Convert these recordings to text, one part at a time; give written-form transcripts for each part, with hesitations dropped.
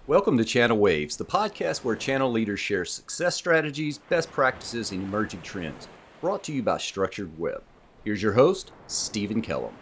Welcome to ChannelWaves, the podcast where channel leaders share success strategies, best practices, and emerging trends, brought to you by Structured Web. Here's your host, Stephen Kellum.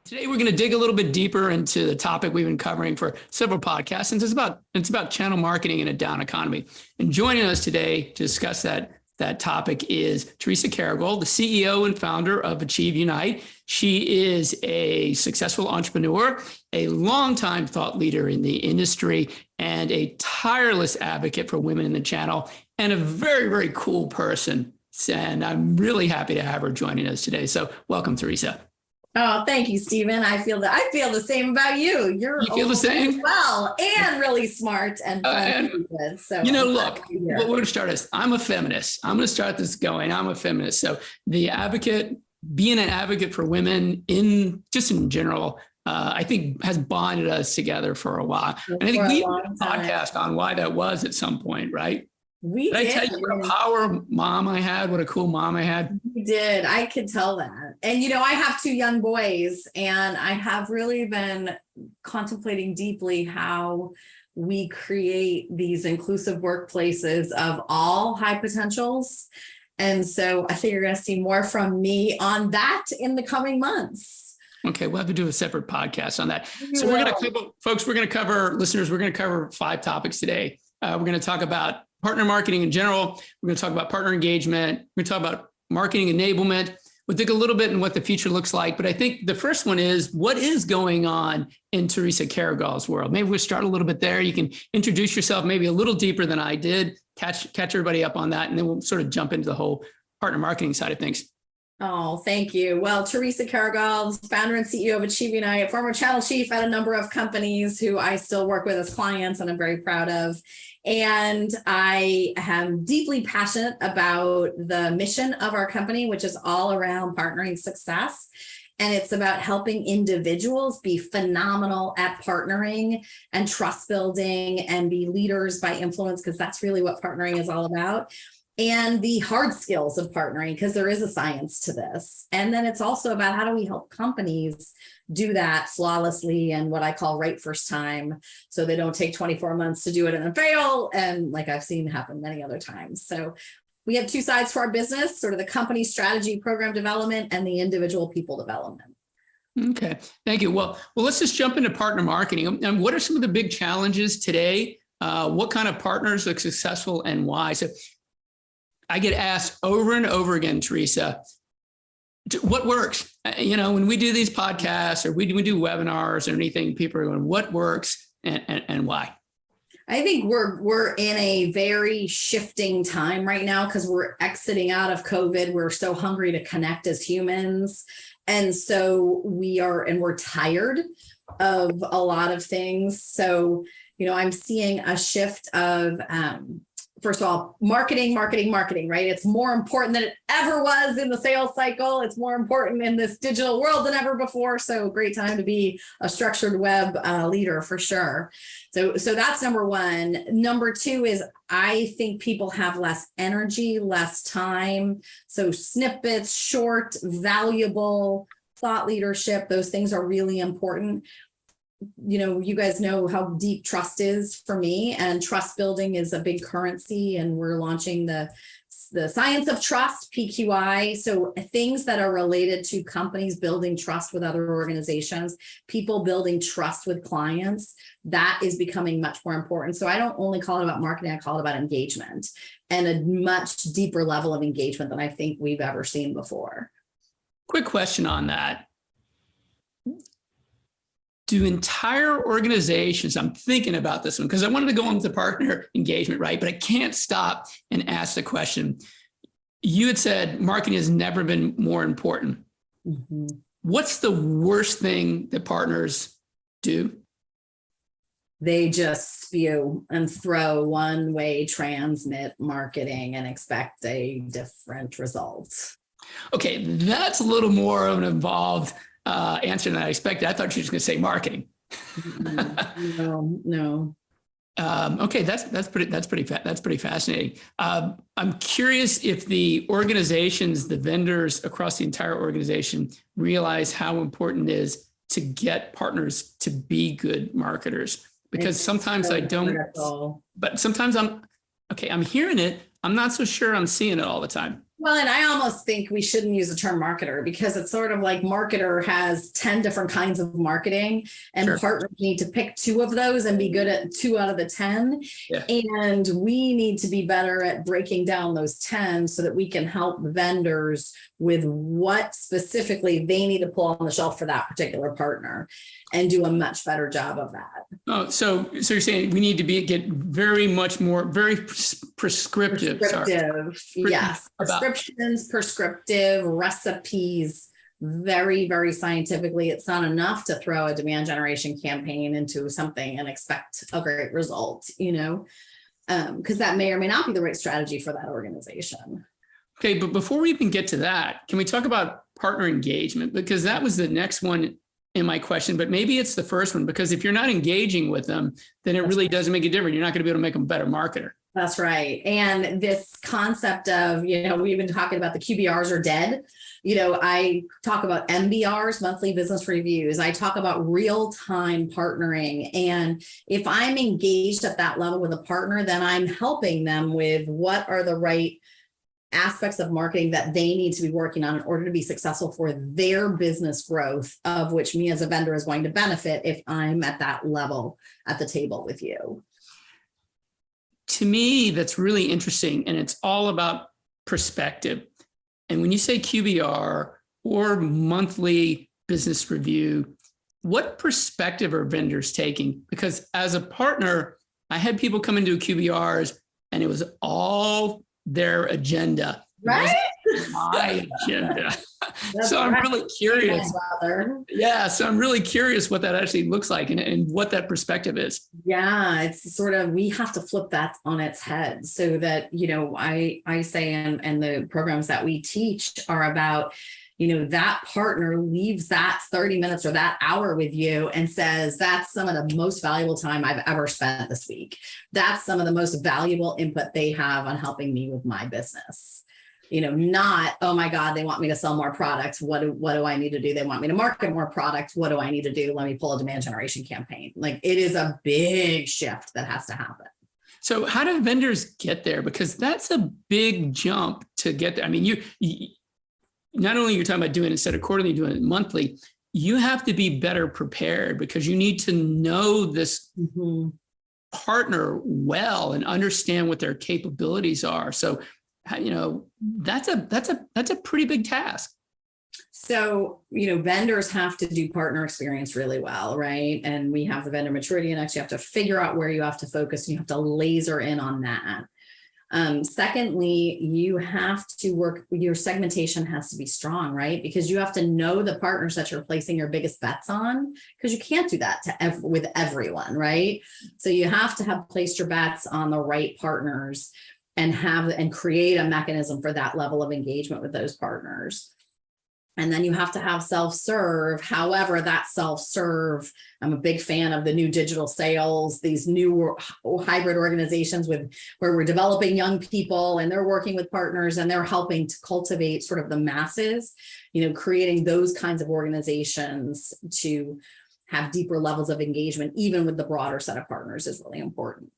Today, we're going to dig a little bit deeper into the topic we've been covering for several podcasts, and it's about channel marketing in a down economy. And joining us today to discuss that topic is Theresa Caragol, the CEO and founder of Achieve Unite. She is a successful entrepreneur, a longtime thought leader in the industry, and a tireless advocate for women in the channel, and a very, very cool person. And I'm really happy to have her joining us today. So welcome, Theresa. Oh, thank you, Stephen. I feel the same about you. You feel the same? As well, and really smart and fun. So look, what we're going to start is I'm a feminist. I'm going to start this going. I'm a feminist. So the advocate, being an advocate for women in general, I think has bonded us together for a while. And I think we did a podcast on why that was at some point, right? Did I tell you what a power mom I had? What a cool mom I had? You did. I could tell that. And, I have two young boys, and I have really been contemplating deeply how we create these inclusive workplaces of all high potentials. And so I think you're going to see more from me on that in the coming months. Okay, we'll have to do a separate podcast on that. So we're going to cover 5 topics today. We're going to talk about partner marketing in general. We're going to talk about partner engagement. We're going to talk about marketing enablement. We'll dig a little bit in what the future looks like. But I think the first one is, what is going on in Theresa Caragol's world? Maybe we'll start a little bit there. You can introduce yourself maybe a little deeper than I did, catch everybody up on that, and then we'll sort of jump into the whole partner marketing side of things. Oh, thank you. Well, Theresa Caragol, founder and CEO of Achieve Unite, former channel chief at a number of companies who I still work with as clients and I'm very proud of. And I am deeply passionate about the mission of our company, which is all around partnering success. And it's about helping individuals be phenomenal at partnering and trust building and be leaders by influence, because that's really what partnering is all about. And the hard skills of partnering, because there is a science to this. And then it's also about how do we help companies do that flawlessly and what I call right first time, so they don't take 24 months to do it and then fail. And like I've seen happen many other times. So we have 2 sides to our business, sort of the company strategy, program development, and the individual people development. Okay, thank you. Well, let's just jump into partner marketing. And what are some of the big challenges today? What kind of partners are successful and why? So I get asked over and over again, Theresa, what works? When we do these podcasts or we do webinars or anything, people are going, what works and why? I think we're in a very shifting time right now because we're exiting out of COVID. We're so hungry to connect as humans. And so we're tired of a lot of things. So, I'm seeing a shift of, first of all, marketing, right? It's more important than it ever was in the sales cycle. It's more important in this digital world than ever before. So great time to be a structured web leader for sure. So that's number one. Number 2 is I think people have less energy, less time. So snippets, short, valuable thought leadership, those things are really important. You guys know how deep trust is for me, and trust building is a big currency, and we're launching the science of trust, PQI. So things that are related to companies building trust with other organizations, people building trust with clients, that is becoming much more important. So I don't only call it about marketing, I call it about engagement, and a much deeper level of engagement than I think we've ever seen before. Quick question on that. Do entire organizations, I'm thinking about this one because I wanted to go into partner engagement, right? But I can't stop and ask the question. You had said marketing has never been more important. Mm-hmm. What's the worst thing that partners do? They just spew and throw one-way transmit marketing and expect a different result. Okay, that's a little more of an involved answer than I expected. I thought you were just going to say marketing. No. Okay, that's pretty fascinating. I'm curious if the organizations, the vendors across the entire organization realize how important it is to get partners to be good marketers. because sometimes I don't, but sometimes I'm hearing it. I'm not so sure I'm seeing it all the time. Well, and I almost think we shouldn't use the term marketer, because it's sort of like marketer has 10 different kinds of marketing, and Sure. partners need to pick 2 of those and be good at 2 out of the 10. Yeah. And we need to be better at breaking down those 10 so that we can help vendors with what specifically they need to pull on the shelf for that particular partner, and do a much better job of that. Oh, so you're saying we need to get very much more, very prescriptive. Yes. Prescriptions, prescriptive recipes, very, very scientifically. It's not enough to throw a demand generation campaign into something and expect a great result, because that may or may not be the right strategy for that organization. Okay, but before we even get to that, can we talk about partner engagement? Because that was the next one in my question, but maybe it's the first one, because if you're not engaging with them, then it really doesn't make a difference. You're not going to be able to make them a better marketer. That's right. And this concept of, we've been talking about the QBRs are dead. I talk about MBRs, monthly business reviews. I talk about real-time partnering. And if I'm engaged at that level with a partner, then I'm helping them with what are the right aspects of marketing that they need to be working on in order to be successful for their business growth, of which me as a vendor is going to benefit if I'm at that level at the table with you. To me, that's really interesting. And it's all about perspective. And when you say QBR or monthly business review, what perspective are vendors taking? Because as a partner, I had people come into QBRs and it was all their agenda. Right? My agenda. So I'm really curious. Yeah. So I'm really curious what that actually looks like and what that perspective is. Yeah. It's sort of, we have to flip that on its head so that, I say, and the programs that we teach are about, that partner leaves that 30 minutes or that hour with you and says, that's some of the most valuable time I've ever spent this week. That's some of the most valuable input they have on helping me with my business. Not, oh my God, they want me to sell more products. What do I need to do? They want me to market more products. What do I need to do? Let me pull a demand generation campaign. Like, it is a big shift that has to happen. So how do vendors get there? Because that's a big jump to get there. I mean, you not only you're talking about doing it instead of quarterly, doing it monthly, you have to be better prepared because you need to know this partner well and understand what their capabilities are. So, that's a pretty big task. So, vendors have to do partner experience really well, right? And we have the vendor maturity index. You have to figure out where you have to focus, and you have to laser in on that. Secondly, you have to work, your segmentation has to be strong, right? Because you have to know the partners that you're placing your biggest bets on, because you can't do that with everyone, right? So you have to have placed your bets on the right partners and create a mechanism for that level of engagement with those partners. And then you have to have self-serve. However, that self-serve, I'm a big fan of the new digital sales, these new hybrid organizations where we're developing young people and they're working with partners and they're helping to cultivate sort of the masses, creating those kinds of organizations to have deeper levels of engagement, even with the broader set of partners, is really important.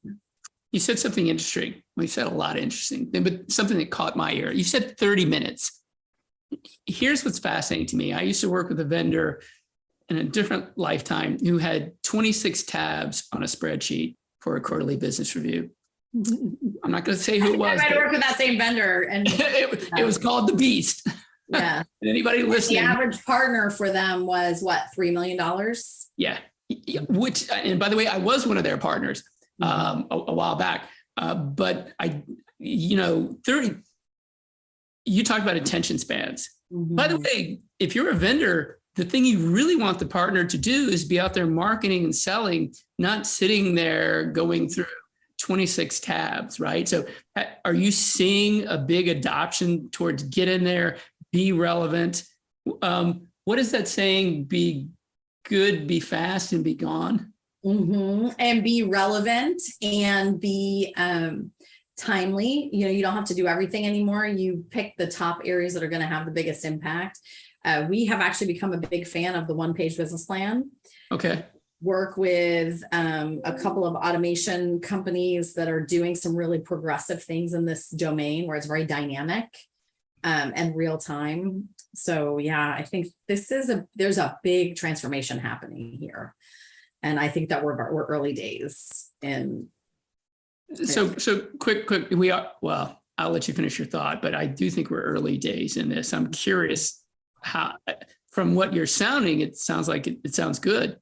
You said something interesting. We said a lot of interesting things, but something that caught my ear. You said 30 minutes. Here's what's fascinating to me. I used to work with a vendor in a different lifetime who had 26 tabs on a spreadsheet for a quarterly business review. I'm not going to say who it was. I worked with that same vendor, and it was called the Beast. Yeah. Anybody listening? The average partner for them was what, $3 million? Yeah. Which, and by the way, I was one of their partners a while back. But 30. You talked about attention spans. By the way, if you're a vendor, the thing you really want the partner to do is be out there marketing and selling, not sitting there going through 26 tabs, right? So are you seeing a big adoption towards get in there, be relevant? What is that saying? Be good, be fast, and be gone? And be relevant and be timely. You don't have to do everything anymore. You pick the top areas that are going to have the biggest impact. We have actually become a big fan of the one-page business plan. Okay. work with a couple of automation companies that are doing some really progressive things in this domain where it's very dynamic and real time. So yeah, I think there's a big transformation happening here. And I think that we're early days. And so quick, well, I'll let you finish your thought, but I do think we're early days in this. I'm curious how, from what you're sounding, it sounds like it sounds good.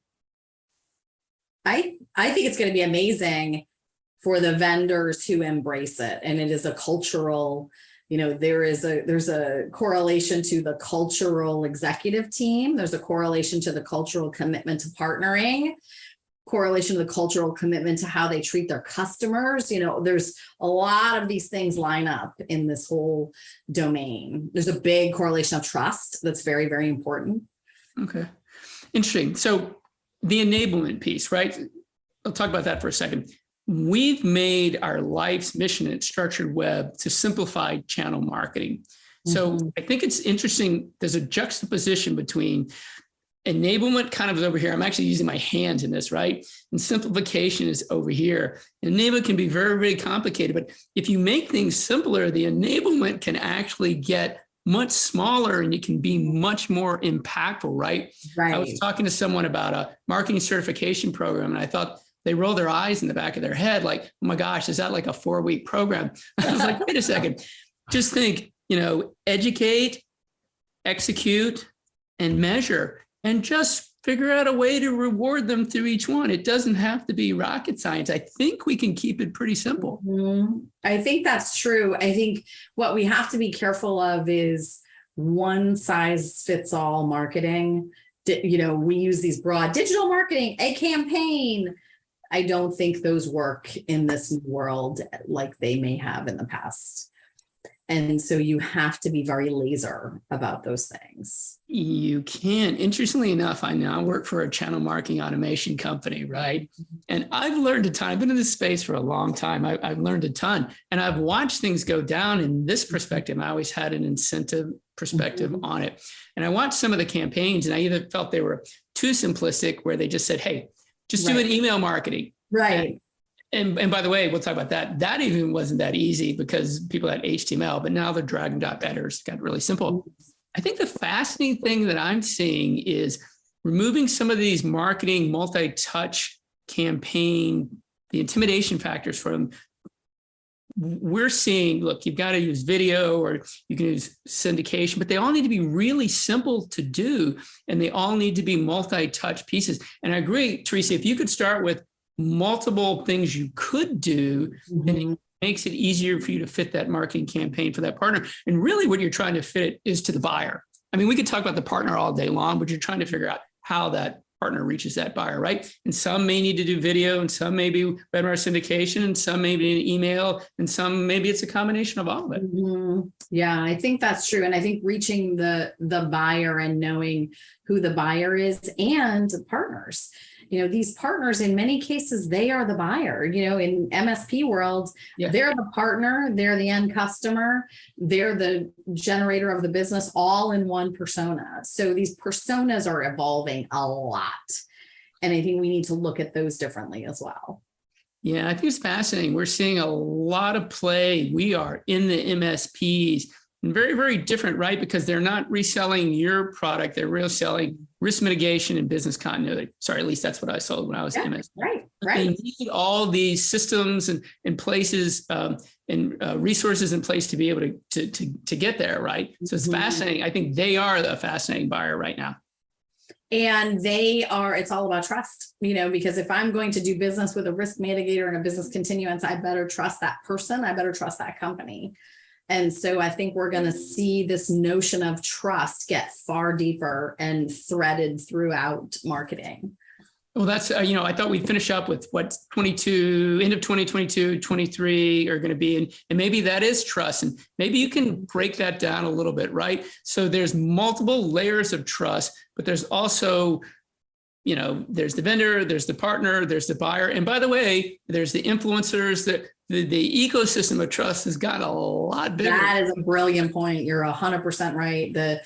I think it's going to be amazing for the vendors who embrace it. And it is a cultural, there's a correlation to the cultural executive team. There's a correlation to the cultural commitment to partnering, correlation to the cultural commitment to how they treat their customers. There's a lot of these things line up in this whole domain. There's a big correlation of trust that's very, very important. Okay. Interesting. So the enablement piece, right? I'll talk about that for a second. We've made our life's mission at Structured Web to simplify channel marketing. So I think it's interesting. There's a juxtaposition between enablement kind of over here. I'm actually using my hands in this, right? And simplification is over here. Enablement can be very, very complicated, but if you make things simpler, the enablement can actually get much smaller and it can be much more impactful, right? I was talking to someone about a marketing certification program and I thought they rolled their eyes in the back of their head like, oh my gosh, is that like a 4-week program? I was like, wait a second, just think, educate, execute, and measure, and just figure out a way to reward them through each one. It doesn't have to be rocket science. I think we can keep it pretty simple. I think that's true. I think what we have to be careful of is one size fits all marketing. We use these broad digital marketing, a campaign. I don't think those work in this new world like they may have in the past. And so you have to be very laser about those things. You can. Interestingly enough, I now work for a channel marketing automation company, right? And I've learned a ton. I've been in this space for a long time. I've learned a ton. And I've watched things go down in this perspective. I always had an incentive perspective on it. And I watched some of the campaigns and I either felt they were too simplistic where they just said, hey, just do an email marketing. Right. And by the way, we'll talk about that. That even wasn't that easy because people had HTML, but now they're drag and drop editors. Got really simple. I think the fascinating thing that I'm seeing is removing some of these marketing multi-touch campaign, the intimidation factors from. We're seeing, look, you've got to use video or you can use syndication, but they all need to be really simple to do. And they all need to be multi-touch pieces. And I agree, Theresa, if you could start with multiple things you could do, and it makes it easier for you to fit that marketing campaign for that partner. And really what you're trying to fit is to the buyer. I mean, we could talk about the partner all day long, but you're trying to figure out how that partner reaches that buyer, right? And some may need to do video, and some may be webinar syndication, and some may be an email, and some maybe it's a combination of all of it. Yeah, I think that's true. And I think reaching the buyer and knowing who the buyer is and the partners. These partners, in many cases, they are the buyer. In MSP world, they're the partner, they're the end customer, they're the generator of the business, all in one persona. So these personas are evolving a lot. And I think we need to look at those differently as well. Yeah, I think it's fascinating. We're seeing a lot of play. We are in the MSPs. And very, very different, right? Because they're not reselling your product. They're reselling risk mitigation and business continuity. Sorry, at least that's what I sold when I was MS. Right. They need all these systems and places and resources in place to be able to get there, right? So it's fascinating. I think they are a fascinating buyer right now. And it's all about trust, because if I'm going to do business with a risk mitigator and a business continuance, I better trust that person. I better trust that company. And so I think we're going to see this notion of trust get far deeper and threaded throughout marketing. Well, that's, I thought we'd finish up with what 22, end of 2022, 23 are going to be. And maybe that is trust. And maybe you can break that down a little bit, right? So there's multiple layers of trust, but there's also, there's the vendor, there's the partner, there's the buyer. And by the way, there's the influencers. That the ecosystem of trust has gotten a lot bigger. That is a brilliant point. You're 100% right. The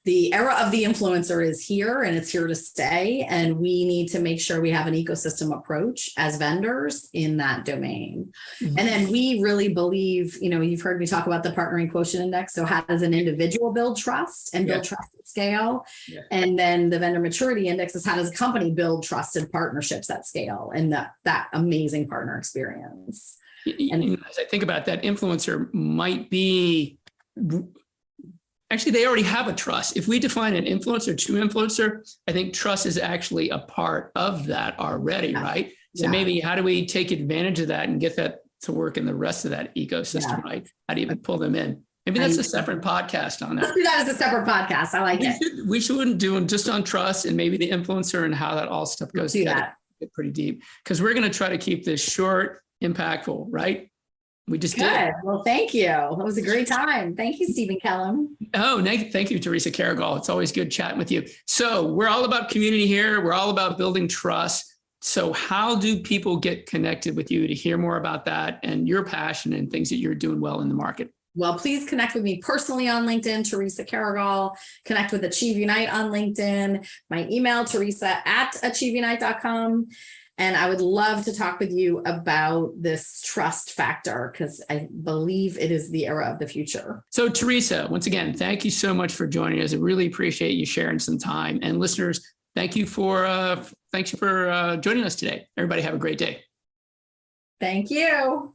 the era of the influencer is here and it's here to stay. And we need to make sure we have an ecosystem approach as vendors in that domain. Mm-hmm. And then we really believe, you've heard me talk about the partnering quotient index. So how does an individual build trust and build trust at scale? Yeah. And then the vendor maturity index is how does a company build trusted partnerships at scale and that amazing partner experience. And as I think about that, influencer might be, actually, they already have a trust. If we define an influencer, true influencer, I think trust is actually a part of that already, right? So maybe how do we take advantage of that and get that to work in the rest of that ecosystem, right? How do you even pull them in? Maybe that's a separate podcast on that. Let's do that as a separate podcast. I like it. We shouldn't do them just on trust and maybe the influencer and how that all stuff goes together. Get pretty deep because we're going to try to keep this short, impactful, right? We just did. Well, thank you. That was a great time. Thank you, Stephen Kellum. Oh, thank you, Theresa Caragol. It's always good chatting with you. So we're all about community here. We're all about building trust. So how do people get connected with you to hear more about that and your passion and things that you're doing well in the market? Well, please connect with me personally on LinkedIn, Theresa Caragol. Connect with Achieve Unite on LinkedIn. My email, Theresa@achieveunite.com. And I would love to talk with you about this trust factor because I believe it is the era of the future. So Theresa, once again, thank you so much for joining us. I really appreciate you sharing some time. And listeners, thank you for joining us today. Everybody have a great day. Thank you.